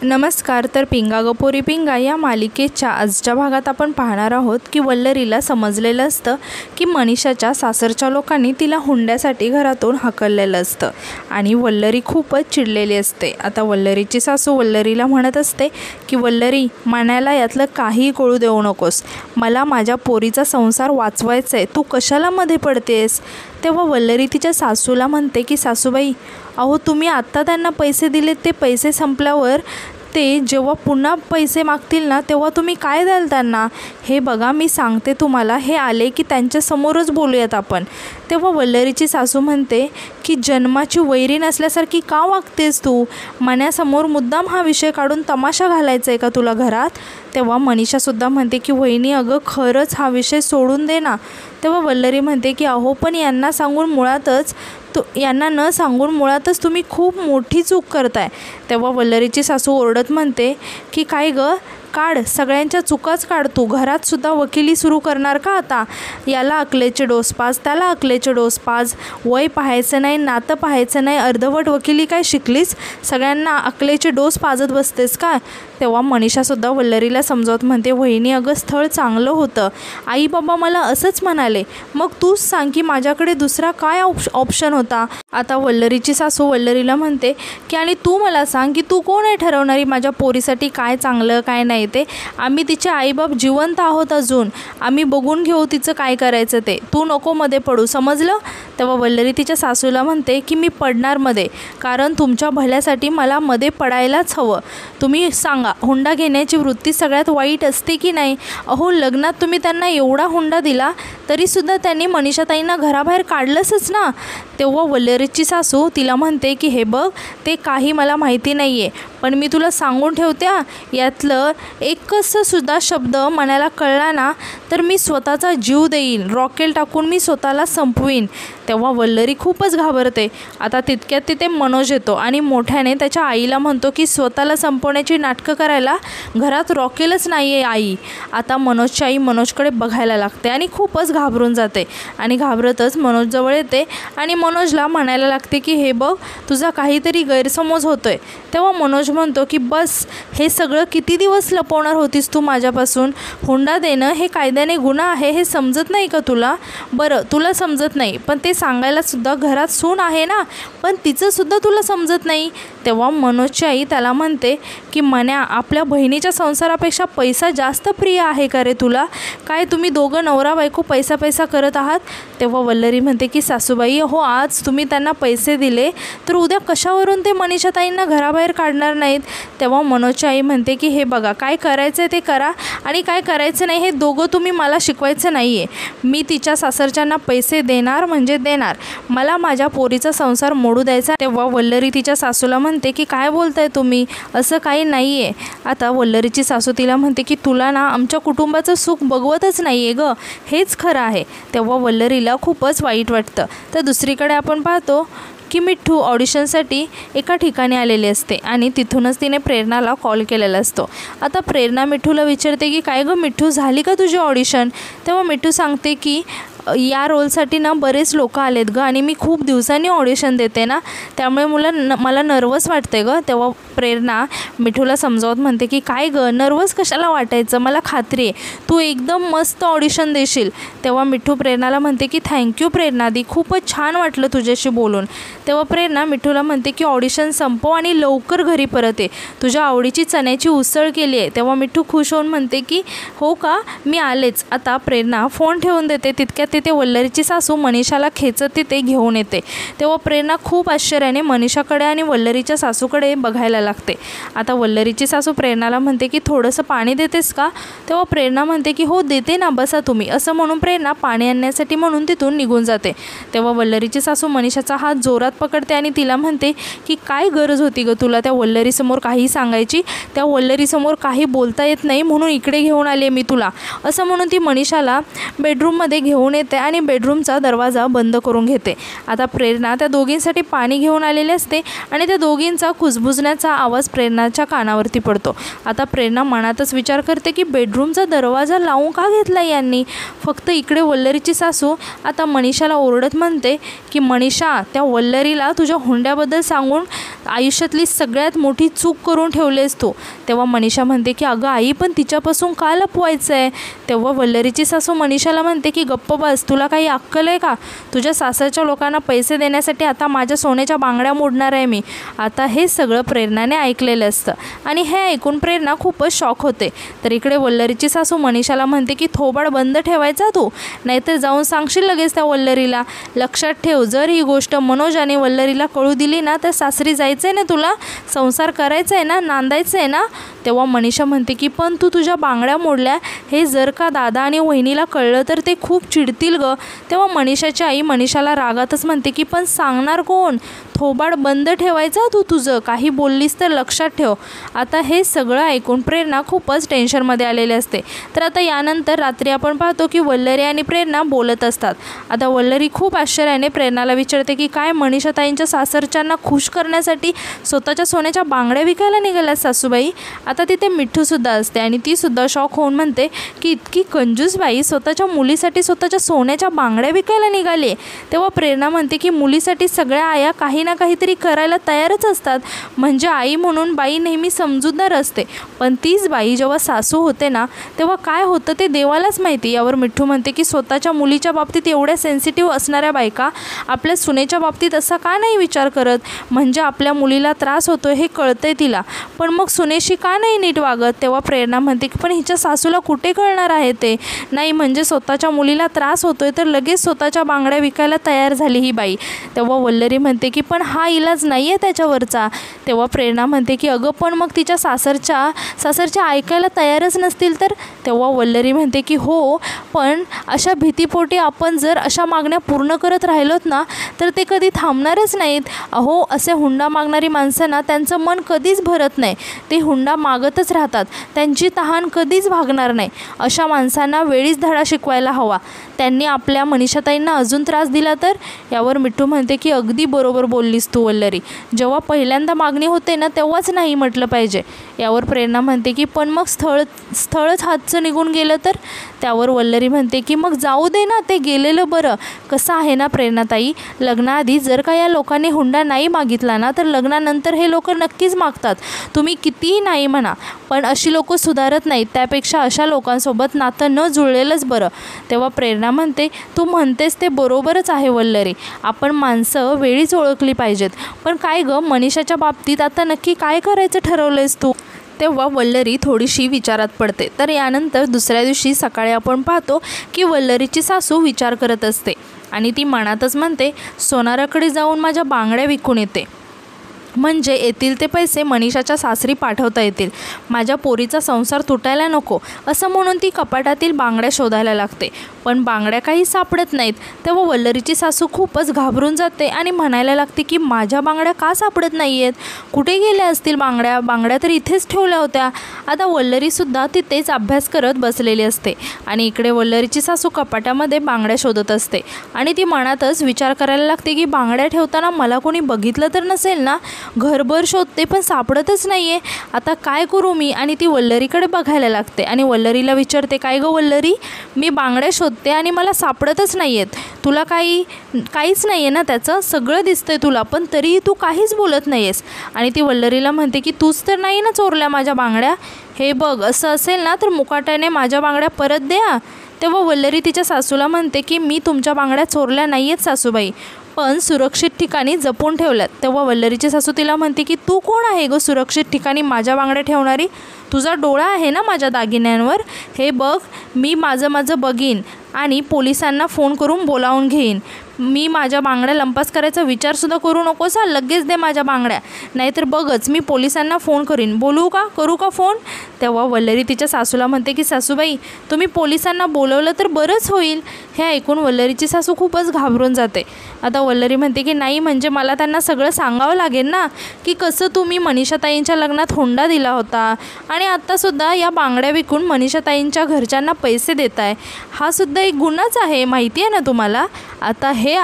नमस्कार. तर पिंगा ग पोरी पिंगा या मालिकेच्या आजच्या भागात आपण पाहणार आहोत की वल्लरीला समजलेलं असतं की मनीषाच्या सासरच्या लोकांनी तिला हुंड्यासाठी घरातून हाकललेलं असतं आणि वल्लरी खूपच चिडलेली असते. आता वल्लरीची सासू वल्लरीला म्हणत असते की वल्लरी, मनाला यातलं काही कळू देऊ नकोस. मला माझ्या पोरीचा संसार वाचवायचा आहे, तू कशाला मध्ये पडतेस. तेव्हा वल्लरी तिच्या सासूला म्हणते की सासूबाई, अहो तुम्ही आत्ता त्यांना पैसे दिलेत, ते पैसे संपल्यावर ते जेव्हा पुन्हा पैसे मागतील ना तेव्हा तुम्ही काय द्याल त्यांना. हे बघा, मी सांगते तुम्हाला, हे आले की त्यांच्यासमोरच बोलूयात आपण. तेव्हा वल्लरीची सासू म्हणते की जन्माची वैरी नसल्यासारखी का वागतेस तू. मण्यासमोर मुद्दाम हा विषय काढून तमाशा घालायचा आहे का तुला घरात. तेव्हा मनीषासुद्धा म्हणते की वहिनी, अगं खरंच हा विषय सोडून दे ना. तेव्हा वल्लरी म्हणते की अहो पण यांना न सांगून मुळातच तुम्ही खूप मोठी चूक करताय. तेव्हा वल्लरीची सासू ओरडत म्हणते की काय गं, काढ सगळ्यांच्या चुकाच काढ, तू घरात सुद्धा वकिली सुरू करणार का आता. याला अकलेचे डोस पाज, त्याला अकलेचे डोस पाज, वय पाहायचं नाही, नातं पाहायचं नाही, अर्धवट वकिली काय शिकलीस, सगळ्यांना अकलेचे डोस पाजत बसतेस का. तेव्हा मनीषासुद्धा वल्लरीला समजावत म्हणते वहिनी, अगं स्थळ चांगलं होतं, आई बाबा मला असंच म्हणाले, मग तूच सांग की माझ्याकडे दुसरा काय ऑप्शन होता. आता वल्लरीची सासू वल्लरीला म्हणते की आणि तू मला सांग की तू कोण आहे ठरवणारी माझ्या पोरीसाठी काय चांगलं काय नाही ते. आम्ही तिचे आईबाप जिवंत आहोत अजून, आम्ही बघून घेऊ तिचं काय करायचं ते, तू नको मध्ये पडू, समजलं. तेव्हा वल्लरी तिच्या सासूला म्हणते की मी पडणार मध्ये, कारण तुमच्या भल्यासाठी मला मध्ये पडायलाच हवं. तुम्ही सांगा, हुंडा घेण्याची वृत्ती सगळ्यात वाईट असते की नाही. अहो लग्नात तुम्ही त्यांना एवढा हुंडा दिला तरीसुद्धा त्यांनी मनीषाताईंना घराबाहेर काढलंच ना. तेव्हा वल्लरीची सासू तिला म्हणते की हे बघ, ते काही मला माहिती नाही आहे, पण मी तुला सांगून ठेवते, यातलं एकच सुद्धा शब्द मनाला कळला ना तर मी स्वतःचा जीव देईन, रॉकेल टाकून मी स्वतःला संपवीन. तेव्हा वल्लरी खूपच घाबरते. आता तितक्यात तिथे मनोज येतो आणि मोठ्याने त्याच्या आईला म्हणतो की स्वतःला संपवण्याची नाटकं करायला घरात रॉकेलच नाही आहे आई. आता मनोजची आई मनोजकडे बघायला लागते आणि खूपच घाबरून जाते आणि घाबरतच मनोजजवळ येते आणि मनोजला म्हणायला लागते की हे बघ, तुझा काहीतरी गैरसमज होतोय. तेव्हा मनोज म्हणतो की बस, हे सगळं किती दिवस लपवणार होतीस तू माझ्यापासून. हुंडा देणं हे कायद्याने गुन्हा आहे, हे समजत नाही का तुला. बरं तुला समजत नाही, पण ते सांगायला सुद्धा घरात सून आहे ना, पण तिचं सुद्धा तुला समजत नाही. तेव्हा मनोजची आई त्याला म्हणते की मन्या, आपल्या बहिणीच्या संसारापेक्षा पैसा जास्त प्रिय आहे का रे तुला. काय तुम्ही दोघं नवरा बायको पैसा पैसा करत आहात. तेव्हा वल्लरी म्हणते की सासूबाई, हो आज तुम्ही त्यांना पैसे दिले तर उद्या कशावरून ते मनीषाताईंना घराबाहेर काढणार नाहीत. तेव्हा मनोजची आई म्हणते की हे बघा, काय करायचं आहे ते करा आणि काय करायचं नाही हे दोघं तुम्ही मला शिकवायचं नाही आहे. मी तिच्या सासरच्यांना पैसे देणार म्हणजे देणार, मला माझ्या पोरीचा संसार मोडू द्यायचा. तेव्हा वल्लरी तिच्या सासूला म्हणते की काय बोलताय तुम्ही, असं काही नाही आहे. आता वल्लरीची सासू तिला म्हणते की तुला ना आमच्या कुटुंबाचं सुख बघवतच नाही आहे गं, हेच खरं आहे. तेव्हा वल्लरीला खूपच वाईट वाटतं. तर दुसरीकडे आपण पाहतो की मिठ्ठू ऑडिशनसाठी एका ठिकाणी आलेली असते आणि तिथूनच तिने प्रेरणाला कॉल केलेला असतो. आता प्रेरणा मिठ्ठूला विचारते की काय गं मिठ्ठू, झाली का तुझी ऑडिशन. तेव्हा मिठ्ठू सांगते की या रोलसाठी ना बरेच लोक आलेत गं आणि मी खूप दिवसांनी ऑडिशन देते ना, त्यामुळे मला नर्वस वाटते गं. तेव्हा प्रेरणा मिठूला समजावत म्हणते की काय गं, नर्वस कशाला वाटायचं, मला खात्री आहे तू एकदम मस्त ऑडिशन देशील. तेव्हा मिठू प्रेरणाला म्हणते की थँक्यू प्रेरणादी, खूपच छान वाटलं तुझ्याशी बोलून. तेव्हा प्रेरणा मिठूला म्हणते की ऑडिशन संपव आणि लवकर घरी परत ये, तुझ्या आवडीची चण्याची उसळ केली आहे. तेव्हा मिठू खुश होऊन म्हणते की हो का, मी आलेच. आता प्रेरणा फोन ठेवून देते. तितक्यात तिथे वल्लरीची सासू मनीषाला खेचत तिथे घेऊन येते. तेव्हा प्रेरणा खूप आश्चर्याने मनीषाकडे आणि वल्लरीच्या सासूकडे बघायला लागते. आता वल्लरीची सासू प्रेरणाला म्हणते की थोडंसं पाणी देतेस का. तेव्हा प्रेरणा म्हणते की हो देते ना, बसा तुम्ही. असं म्हणून प्रेरणा पाणी आणण्यासाठी म्हणून तिथून निघून जाते. तेव्हा वल्लरीची सासू मनीषाचा हात जोरात पकडते आणि तिला म्हणते की काय गरज होती गं तुला त्या वल्लरीसमोर काही सांगायची, त्या वल्लरीसमोर काही बोलता येत नाही म्हणून इकडे घेऊन आले मी तुला. असं म्हणून ती मनीषाला बेडरूममध्ये घेऊन येते येते आणि बेडरूमचा दरवाजा बंद करून घेते. आता प्रेरणा त्या दोघींसाठी पाणी घेऊन आलेली असते आणि त्या दोघींचा कुजबुजण्याचा आवाज प्रेरणाच्या कानावरती पडतो. आता प्रेरणा मनातच विचार करते की बेडरूमचा दरवाजा लावून का घेतला यांनी. फक्त इकडे वल्लरीची सासू आता मनीषाला ओरडत म्हणते की मनीषा, त्या वल्लरीला तुझ्या हुंड्याबद्दल सांगून आयुष्यातली सगळ्यात मोठी चूक करून ठेवलेस तू. तेव्हा मनीषा म्हणते की अगं आई, पण तिच्यापासून काय लपवायचं आहे. तेव्हा वल्लरीची सासू मनीषाला म्हणते की गप्प बस, तुला काही अक्कल आहे का. तुझ्या सासरच्या लोकांना पैसे देण्यासाठी आता माझ्या सोन्याच्या बांगड्या मोडणार आहे मी. आता हे सगळं प्रेरणाने ऐकलेलं असतं आणि हे ऐकून प्रेरणा खूपच शॉक होते. तर इकडे वल्लरीची सासू मनीषाला म्हणते की थोबाड बंद ठेवायचा तू, नाहीतर जाऊन सांगशील लगेच त्या वल्लरीला. लक्षात ठेव, जर ही गोष्ट मनोज आणि वल्लरीला कळू दिली ना तर सासरी जायचं आहे ना, तुला संसार करायचा आहे ना, नांदायचं आहे ना. तेव्हा मनीषा म्हणते की पण तू तुझ्या बांगड्या मोडल्या हे जर का दादा आणि वहिनीला कळलं तर ते खूप चिडतील गं. तेव्हा मनीषाची आई मनीषाला रागातच म्हणते की पण सांगणार कोण. थोबाड बंद ठेवायचा तू तुझं, काही बोललीस तर लक्षात ठेव. आता हे सगळं ऐकून प्रेरणा खूपच टेन्शनमध्ये आलेली असते. तर आता यानंतर रात्री आपण पाहतो की वल्लरी आणि प्रेरणा बोलत असतात. आता वल्लरी खूप आश्चर्याने प्रेरणाला विचारते की काय मनीषाताईंच्या सासरच्यांना खुश करण्यासाठी स्वतःच्या सोन्याच्या बांगड्या विकायला निघाल्या सासूबाई. आता तिथे मिठ्ठूसुद्धा असते आणि तीसुद्धा शॉक होऊन म्हणते की इतकी कंजूस बाई स्वतःच्या मुलीसाठी स्वतःच्या सोन्याच्या बांगड्या विकायला निघाली. तेव्हा प्रेरणा म्हणते की मुलीसाठी सगळ्या आया काही ना काहीतरी करायला तयारच असतात. म्हणजे आई म्हणून बाई नेहमी समजूतदार असते, पण तीच बाई जेव्हा सासू होते ना तेव्हा काय होतं ते देवालाच माहिती. यावर मिठ्ठू म्हणते की स्वतःच्या मुलीच्या बाबतीत एवढ्या सेन्सिटिव्ह असणाऱ्या बायका आपल्या सुनेच्या बाबतीत असा का नाही विचार करत. म्हणजे आपल्या मुलीला त्रास होतो हे कळतंय तिला, पण मग सुनेशी का नाही नीट वागत. तेव्हा प्रेरणा म्हणते की पण हिच्या सासूला कुठे कळणार आहे ते. नाही म्हणजे स्वतःच्या मुलीला त्रास होतोय तर लगेच स्वतःच्या बांगड्या विकायला तयार झाली ही बाई. तेव्हा वल्लरी म्हणते की पण हा इलाज नाही आहे त्याच्यावरचा. तेव्हा प्रेरणा म्हणते की अगं पण मग तिच्या सासरच्या ऐकायला तयारच नसतील तर. तेव्हा वल्लरी म्हणते की हो, पण अशा भीतीपोटी आपण जर अशा मागण्या पूर्ण करत राहिलोत ना तर ते कधी थांबणारच नाहीत. अहो, असे हुंडा मागणारी माणसं ना त्यांचं मन कधीच भरत नाही, ते हुंडा मागतच राहतात, त्यांची तहान कधीच भागणार नाही. अशा माणसांना वेळीच धडा शिकवायला हवा. त्यांनी आपल्या मनीषाताईंना अजून त्रास दिला तर. यावर मिठ्ठू म्हणते की अगदी बरोबर बोललीस तू वल्लरी, जेव्हा पहिल्यांदा मागणी होते ना तेव्हाच नाही म्हटलं पाहिजे. यावर प्रेरणा म्हणते की पण मग स्थळच हातचं निघून गेलं तर. त्यावर वल्लरी म्हणते की मग जाऊ दे ना, ते गेलेलं बरं. कसं आहे ना प्रेरणाताई, लग्नाआधी जर का या लोकांनी हुंडा नाही मागितला ना तर लग्नानंतर हे लोक नक्कीच मागतात. तुम्ही कितीही नाही म्हणा, पण अशी लोक सुधारत नाहीत. त्यापेक्षा अशा लोकांसोबत नातं न जुळलेलंच बरं. तेव्हा प्रेरणा म्हणते तू म्हणतेस ते बरोबरच आहे वल्लरी, आपण माणसं वेळीच ओळखली पाहिजेत. पण काय गं, मनीषाच्या बाबतीत आता नक्की काय करायचं ठरवलंयस तू. तेव्हा वल्लरी थोडीशी विचारात पडते. तर यानंतर दुसऱ्या दिवशी सकाळी आपण पाहतो की वल्लरीची सासू विचार करत असते आणि ती मनातच म्हणते सोनाराकडे जाऊन माझ्या बांगड्या विकून येते, म्हणजे येतील ते पैसे मनीषाच्या सासरी पाठवता येतील. माझ्या पोरीचा संसार तुटायला नको असं म्हणून ती कपाटातील बांगड्या शोधायला लागते, पण बांगड्या काही सापडत नाहीत. तेव्हा वल्लरीची सासू खूपच घाबरून जाते आणि म्हणायला लागते की माझ्या बांगड्या का सापडत नाही आहेत, कुठे गेल्या असतील बांगड्या तर इथेच ठेवल्या होत्या. आता वल्लरीसुद्धा तिथेच अभ्यास करत बसलेली असते आणि इकडे वल्लरीची सासू कपाटामध्ये बांगड्या शोधत असते आणि ती मनातच विचार करायला लागते की बांगड्या ठेवताना मला कोणी बघितलं तर नसेल ना. घरभर शोधते पण सापडतच नाही आहे, आता काय करू मी. आणि ती वल्लरीकडे बघायला लागते आणि वल्लरीला विचारते काय गं वल्लरी, मी बांगड्या शोधते आणि मला सापडतच नाही आहेत, तुला काहीच नाही आहे ना, त्याचं सगळं दिसतंय तुला, पण तरीही तू काहीच बोलत नाही आहेस. आणि ती वल्लरीला म्हणते की तूच तर नाही ना चोरल्या माझ्या बांगड्या, हे बघ असं असेल ना तर मुकाट्याने माझ्या बांगड्या परत द्या. तेव्हा वल्लरी तिच्या सासूला म्हणते की मी तुमच्या बांगड्या चोरल्या नाही आहेत सासूबाई, पण सुरक्षित ठिकाणी जपून ठेवल्यात. तेव्हा वल्लरीची सासू तिला म्हणते की तू कोण आहे गं सुरक्षित ठिकाणी माझ्या बांगड्या ठेवणारी, तुझा डोळा आहे ना माझ्या दागिन्यांवर, हे बघ मी माझं बघीन आणि पोलिसांना फोन करून बोलावून घेईन. मी माझ्या बांगड्या लंपास करायचा विचारसुद्धा करू नकोस हा, लगेच दे माझ्या बांगड्या, नाहीतर बघच मी पोलिसांना फोन करीन. बोलू का, करू का फोन? तेव्हा वल्लरी तिच्या सासूला म्हणते की सासूबाई तुम्ही पोलिसांना बोलवलं तर बरंच होईल. हे ऐकून वल्लरीची सासू खूपच घाबरून जाते. आता वल्लरी म्हणते की नाही, म्हणजे मला त्यांना सगळं सांगावं लागेल ना की कसं तुम्ही मनीषाताईंच्या लग्नात हुंडा दिला होता आणि आत्तासुद्धा या बांगड्या विकून मनीषाताईंच्या घरच्यांना पैसे देताय, हा सुद्धा एक गुन्हाच आहे, माहिती आहे ना तुम्हाला. आता हे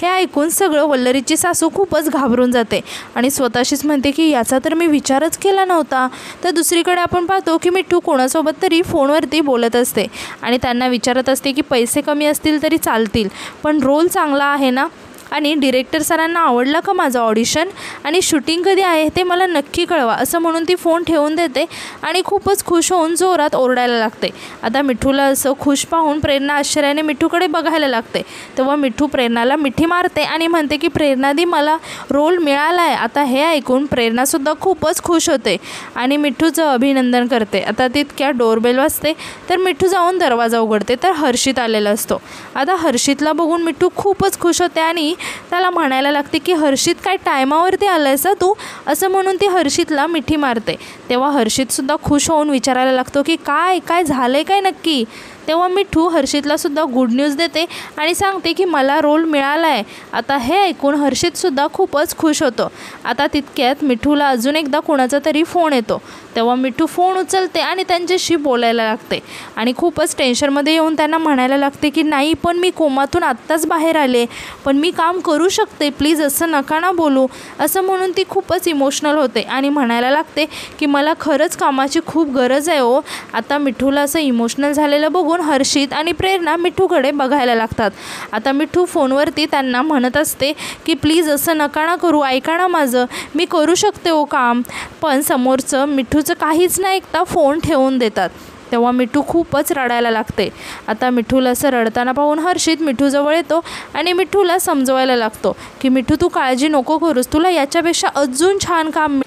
ऐकून सगळं वल्लरीची सासू खूपच घाबरून जाते आणि स्वतःशीच म्हणते की याचा तर मी विचारच केला नव्हता. तर दुसरीकडे आपण पाहतो की मिठू कोणासोबत तरी फोनवरती बोलत असते आणि त्यांना विचारत असते की पैसे कमी असतील तरी चालतील, पण रोल चांगला आहे ना, आणि डिरेक्टर सरांना आवडला का माझं ऑडिशन, आणि शूटिंग कधी आहे ते मला नक्की कळवा, असं म्हणून ती फोन ठेवून देते आणि खूपच खुश होऊन जोरात ओरडायला लागते. आता मिठूला असं खुश पाहून प्रेरणा आश्चर्याने मिठूकडे बघायला लागते. तेव्हा मिठू प्रेरणाला मिठी मारते आणि म्हणते की प्रेरणादी मला रोल मिळाला आहे. आता हे ऐकून प्रेरणासुद्धा खूपच खुश होते आणि मिठूचं अभिनंदन करते. आता तितक्या डोरबेल वाजते तर मिठू जाऊन दरवाजा उघडते तर हर्षित आलेला असतो. आता हर्षितला बघून मिठू खूपच खुश होते आणि त्याला म्हणायला लागते की हर्षित काय टायमावरती आलायस तू, असं म्हणून ती हर्षितला मिठी मारते. तेव्हा हर्षितसुद्धा खुश होऊन विचारायला लागतो की काय झालंय काय नक्की. तेव्हा मिठू हर्षितलासुद्धा गुड न्यूज देते आणि सांगते की मला रोल मिळाला आहे. आता हे ऐकून हर्षितसुद्धा खूपच खुश होतो. आता तितक्यात मिठूला अजून एकदा कोणाचा तरी फोन येतो. तेव्हा मिठू फोन उचलते आणि त्यांच्याशी बोलायला लागते आणि खूपच टेन्शनमध्ये येऊन त्यांना म्हणायला लागते की नाही, पण मी कोमातून आत्ताच बाहेर आले, पण मी काम करू शकते, प्लीज असं नका ना बोलू, असं म्हणून ती खूपच इमोशनल होते आणि म्हणायला लागते की मला खरंच कामाची खूप गरज आहे हो. आता मिठूला असं इमोशनल झालेलं बघून हर्षित आणि प्रेरणा मिठूकडे बघायला लागतात. आता मिठू फोनवरती त्यांना म्हणत असते की प्लीज असं नका ना करू, ऐका ना माझं, मी करू शकते हो काम. पण समोरचं मिठूचं काहीच न ऐकता फोन ठेवून देतात. तेव्हा मिठू खूपच रडायला लागते. आता मिठूला असं रडताना पाहून हर्षित मिठूजवळ येतो आणि मिठूला समजवायला लागतो की मिठू तू काळजी नको करूस, तुला याच्यापेक्षा अजून छान काम.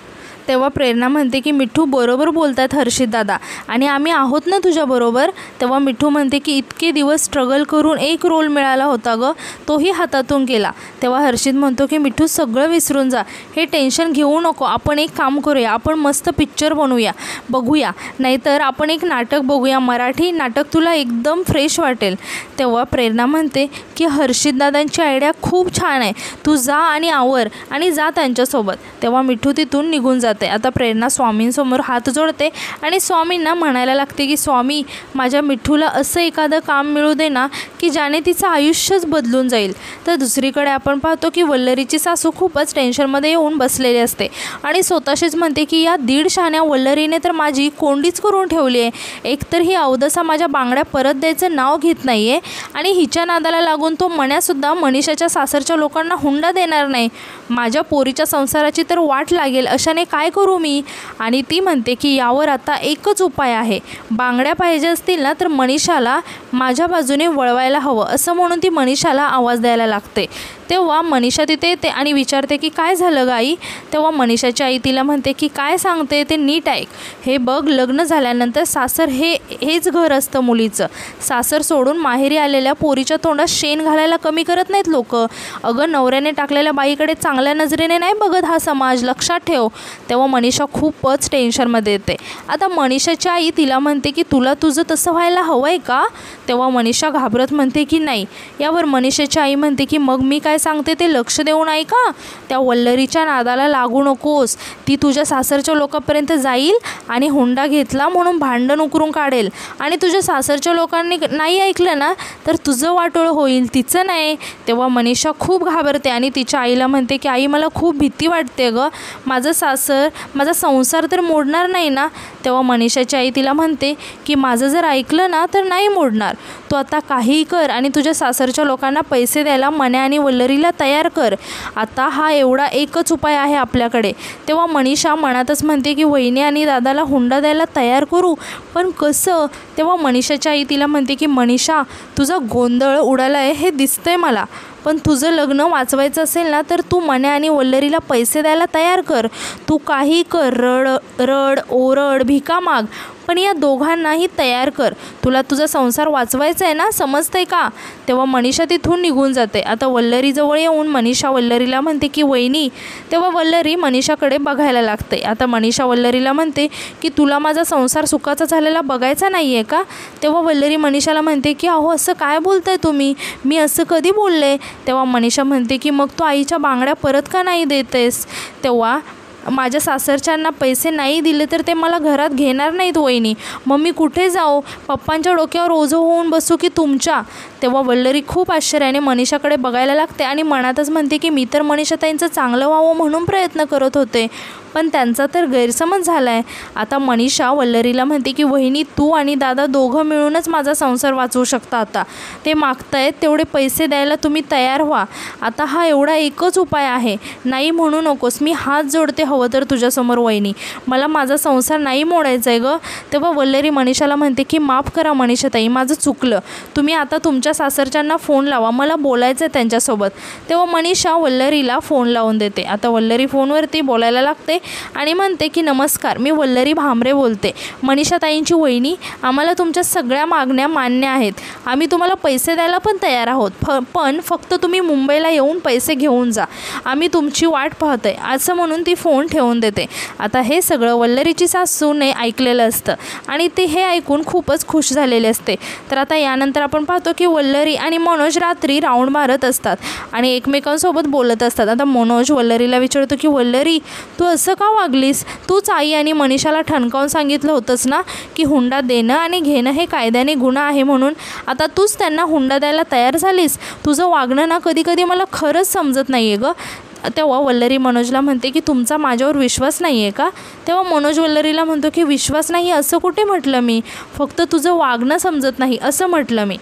तेव्हा प्रेरणा म्हणते की मिठू बरोबर बोलतात हर्षित दादा, आणि आम्ही आहोत ना तुझ्याबरोबर. तेव्हा मिठू म्हणते की इतके दिवस स्ट्रगल करून एक रोल मिळाला होता गं, तोही हातातून गेला. तेव्हा हर्षित म्हणतो की मिठू सगळं विसरून जा, हे टेन्शन घेऊ नको, आपण एक काम करूया, आपण मस्त पिक्चर बघूया, नाहीतर आपण एक नाटक बघूया, मराठी नाटक, तुला एकदम फ्रेश वाटेल. तेव्हा प्रेरणा म्हणते की हर्षित दादांची आयडिया खूप छान आहे, तू जा आणि आवर आणि जा त्यांच्यासोबत. तेव्हा मिठू तिथून निघून जाते. आता प्रेरणा स्वामींसमोर हात जोडते आणि स्वामींना म्हणायला लागते की स्वामी, माझ्या मिठूला असं एखादं काम मिळू दे ना की ज्याने तिचं आयुष्यच बदलून जाईल. तर दुसरीकडे आपण पाहतो की वल्लरीची सासू खूपच टेन्शनमध्ये येऊन बसलेली असते आणि स्वतःशीच म्हणते की या 1.5 शाण्या वल्लरीने तर माझी कोंडीच करून ठेवली आहे. एकतर ही अवदसा माझ्या बांगड्या परत द्यायचं नाव घेत नाही आहे आणि हिच्या नादाला लागून तो मण्यासुद्धा मनीषाच्या सासरच्या लोकांना हुंडा देणार नाही. माझ्या पोरीच्या संसाराची तर वाट लागेल, अशाने काय करू मी. आणि ती म्हणते की यावर आता एकच उपाय आहे, बांगड्या पाहिजे असतील ना तर मनीषाला माझ्या बाजूने वळवायला हवं, असं म्हणून ती मनीषाला आवाज द्यायला लागते. तेव्हा मनीषा तिथे येते आणि विचारते की काय झालं गाई. तेव्हा मनीषाची आई तिला म्हणते की काय सांगते ते नीट ऐक, हे बघ, लग्न झाल्यानंतर सासर हेच घर असतं मुलीचं. सासर सोडून माहेरी आलेल्या पोरीच्या तोंडात शेण घालायला कमी करत नाहीत लोक. अगं, नवऱ्याने टाकलेल्या बाईकडे चांगल्या नजरेने नाही बघत हा समाज, लक्षात ठेव. तेव्हा मनीषा खूपच टेन्शनमध्ये येते. आता मनीषाची आई तिला म्हणते की तुला तुझं तसं व्हायला हवं आहे का. तेव्हा मनीषा घाबरत म्हणते की नाही. यावर मनीषाची आई म्हणते की मग मी काय सांगते ते लक्ष देऊन ऐका, त्या वल्लरीच्या नादाला लागू नकोस, ती तुझ्या सासरच्या लोकांपर्यंत जाईल आणि हुंडा घेतला म्हणून भांडण उकरून काढेल आणि तुझ्या सासरच्या लोकांनी नाही ऐकलं ना तर तुझं वाटोळं होईल, तिचं नाही. तेव्हा मनीषा खूप घाबरते आणि तिच्या आईला म्हणते की आई, मला खूप भीती वाटते गं, माझा संसार तर मोडणार नाही ना. तेव्हा मनीषाची आई तिला म्हणते की माझं जर ऐकलं ना तर नाही मोडणार, तू आता काहीही कर आणि तुझ्या सासरच्या लोकांना पैसे द्यायला मण्या आणि वल्लरीला तयार कर. आता हा एवढा एकच उपाय आहे आपल्याकडे. तेव्हा मनीषा मनातच म्हणते की वहिनी आणि दादाला हुंडा द्यायला तयार करू, पण कसं. तेव्हा मनीषाची आई तिला म्हणते की मनीषा, तुझा गोंधळ उडाला आहे हे दिसतंय मला, पण तुझं लग्न वाचवायचं असेल ना तर तू मण्या आणि वल्लरीला पैसे द्यायला तयार कर. तू काही कर, रड ओरड भिका माग, पण या दोघांनाही तयार कर, तुला तुझा संसार वाचवायचा आहे ना, समजतंय का? तेव्हा मनीषा तिथून निघून जाते. आता वल्लरीजवळ येऊन मनीषा वल्लरीला म्हणते की वहिनी. तेव्हा वल्लरी मनीषाकडे बघायला लागते. आता मनीषा वल्लरीला म्हणते की तुला माझा संसार सुखाचा झालेला बघायचा नाही आहे का? तेव्हा वल्लरी मनीषाला म्हणते की अहो असं काय बोलताय तुम्ही, मी असं कधी बोलले? तेव्हा मनीषा म्हणते की मग तू आईच्या बांगड्या परत का नाही देतेस? तेव्हा माझ्या सासरच्यांना पैसे नाही दिले तर ते मला घरात घेणार नाहीत वहिनी, मग मी कुठे जाऊ? पप्पांच्या डोक्यावर ओझं होऊन बसू की तुमच्या? तेव्हा वल्लरी खूप आश्चर्याने मनीषाकडे बघायला लागते आणि मनातच म्हणते की मी तर मनीषाताईंचं चांगलं व्हावं म्हणून प्रयत्न करत होते, पण त्यांचा तर गैरसमज झाला आहे. आता मनीषा वल्लरीला म्हणते की वहिनी तू आणि दादा दोघं मिळूनच माझा संसार वाचवू शकता. आता ते मागतायत तेवढे पैसे द्यायला तुम्ही तयार व्हा. आता हा एवढा एकच उपाय आहे, नाही म्हणू नकोस. मी हात जोडते हवं तर तुझ्यासमोर वहिनी, मला माझा संसार नाही मोडायचा आहे गं. तेव्हा वल्लरी मनीषाला म्हणते की माफ करा मनीषाताई, माझं चुकलं. तुम्ही आता तुमच्या सासरच्यांना फोन लावा, मला बोलायचं आहे त्यांच्यासोबत. तेव्हा मनीषा वल्लरीला फोन लावून देते. आता वल्लरी फोनवरती बोलायला लागते आणि म्हणते की नमस्कार, मी वल्लरी भामरे बोलते. मनीषाताईंची वहिनी, आम्हाला तुमच्या सगळ्या मागण्या मान्य आहेत. आम्ही तुम्हाला पैसे द्यायला पण तयार आहोत, पण फक्त तुम्ही मुंबईला येऊन पैसे घेऊन जा. आम्ही तुमची वाट पाहतोय, असं म्हणून ती फोन ठेवून देते. आता हे सगळं वल्लरीची सासूने ऐकलेलं असतं आणि ते हे ऐकून खूपच खुश झालेले असते. तर आता यानंतर आपण पाहतो की वल्लरी आणि मनोज रात्री राऊंड मारत असतात आणि एकमेकांसोबत बोलत असतात. आता मनोज वल्लरीला विचारतो की वल्लरी तू असं का वागलीस? तूच आई आणि मनीषाला ठणकावून सांगितलं होतंस ना की हुंडा देणं आणि घेणं हे कायद्याने गुन्हा आहे म्हणून. आता तूच त्यांना हुंडा द्यायला तयार झालीस. तुझं वागणं ना कधी कधी मला खरंच समजत नाही आहे गं. तेव्हा वल्लरी मनोजला म्हणते की तुमचा माझ्यावर विश्वास नाही आहे का? तेव्हा मनोज वल्लरीला म्हणतो की विश्वास नाही असं कुठे म्हटलं मी, फक्त तुझं वागणं समजत नाही असं म्हटलं मी.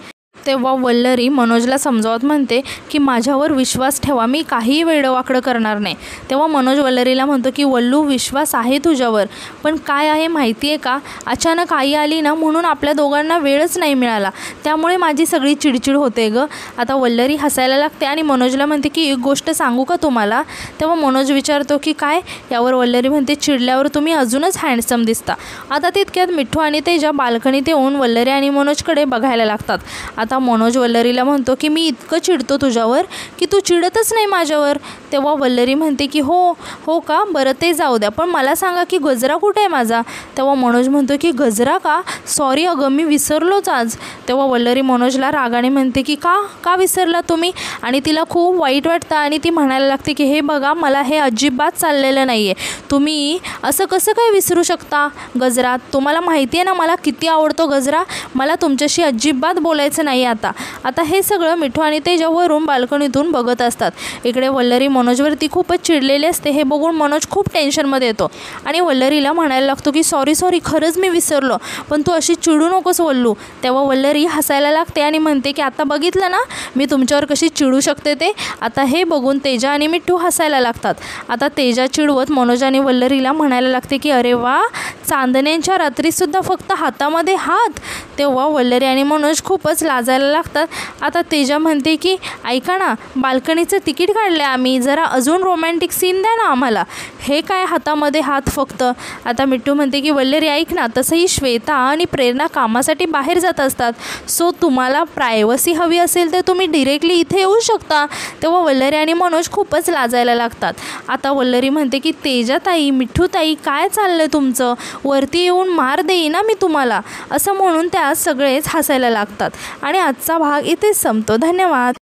तेव्हा वल्लरी मनोजला समजावत म्हणते की माझ्यावर विश्वास ठेवा, मी काहीही वेडवाकडं करणार नाही. तेव्हा मनोज वल्लरीला म्हणतो की वल्लू विश्वास आहे तुझ्यावर, पण काय आहे माहिती आहे का, अचानक आई आली ना म्हणून आपल्या दोघांना वेळच नाही मिळाला, त्यामुळे माझी सगळी चिडचिड होते गं. आता वल्लरी हसायला लागते आणि मनोजला म्हणते की एक गोष्ट सांगू का तुम्हाला? तेव्हा मनोज विचारतो की काय? यावर वल्लरी म्हणते चिडल्यावर तुम्ही अजूनच हँडसम दिसता. आता तितक्यात मिठू आणि तेजा बाल्कनीत येऊन वल्लरी आणि मनोजकडे बघायला लागतात. आता मनोज वल्लरीला म्हणतो की मी इतकं चिडतो तुझ्यावर की तू चिडतच नाही माझ्यावर. तेव्हा वल्लरी म्हणते की हो का, बरं ते जाऊ द्या, पण मला सांगा की गजरा कुठे आहे माझा? तेव्हा मनोज म्हणतो की गजरा का? सॉरी अगं, मी विसरलोच आज. तेव्हा वल्लरी मनोजला रागाने म्हणते की का विसरला तुम्ही? आणि तिला खूप वाईट वाटतं आणि ती म्हणायला लागते की हे बघा, मला हे अजिबात चाललेलं नाही आहे. तुम्ही असं कसं काय विसरू शकता गजरा? तुम्हाला माहिती आहे ना मला किती आवडतो गजरा. मला तुमच्याशी अजिबात बोलायचं नाही आता हे सगळं मिठू आणि तेजावरून बाल्कनीतून बघत असतात. इकडे वल्लरी मनोजवरती खूपच चिडलेली असते. हे बघून मनोज खूप टेन्शनमध्ये येतो आणि वल्लरीला म्हणायला लागतो की सॉरी खरंच मी विसरलो, पण तू अशी चिडू नकोस वल्लू. तेव्हा वल्लरी हसायला लागते आणि म्हणते की आता बघितलं ना मी तुमच्यावर कशी चिडू शकते ते. आता हे बघून तेजा आणि मिठू हसायला लागतात. आता तेजा चिडवत मनोज आणि वल्लरीला म्हणायला लागते की अरे वा, चांदण्यांच्या रात्रीसुद्धा फक्त हातामध्ये हात. तेव्हा वल्लरी आणि मनोज खूपच लाजायला लागतात. आता तेजा म्हणते की ऐका ना, बाल्कनीचं तिकीट काढलं आम्ही, जरा अजून रोमॅन्टिक सीन द्या ना आम्हाला. हे काय हातामध्ये हात फक्त? आता मिठू म्हणते की वल्लरी ऐक ना, तसंही श्वेता आणि प्रेरणा कामासाठी बाहेर जात असतात, सो तुम्हाला प्रायव्हसी हवी असेल तर तुम्ही डिरेक्टली इथे येऊ शकता. तेव्हा वल्लरी आणि मनोज खूपच लाजायला लागतात. आता वल्लरी म्हणते की तेजाताई, मिठूताई काय चाललंय तुमचं? वरती येऊन मार देईन ना मी तुम्हाला, असं म्हणून त्या सगळेच हसायला लागतात. आणि आजचा भाग इथेच संपतो. धन्यवाद.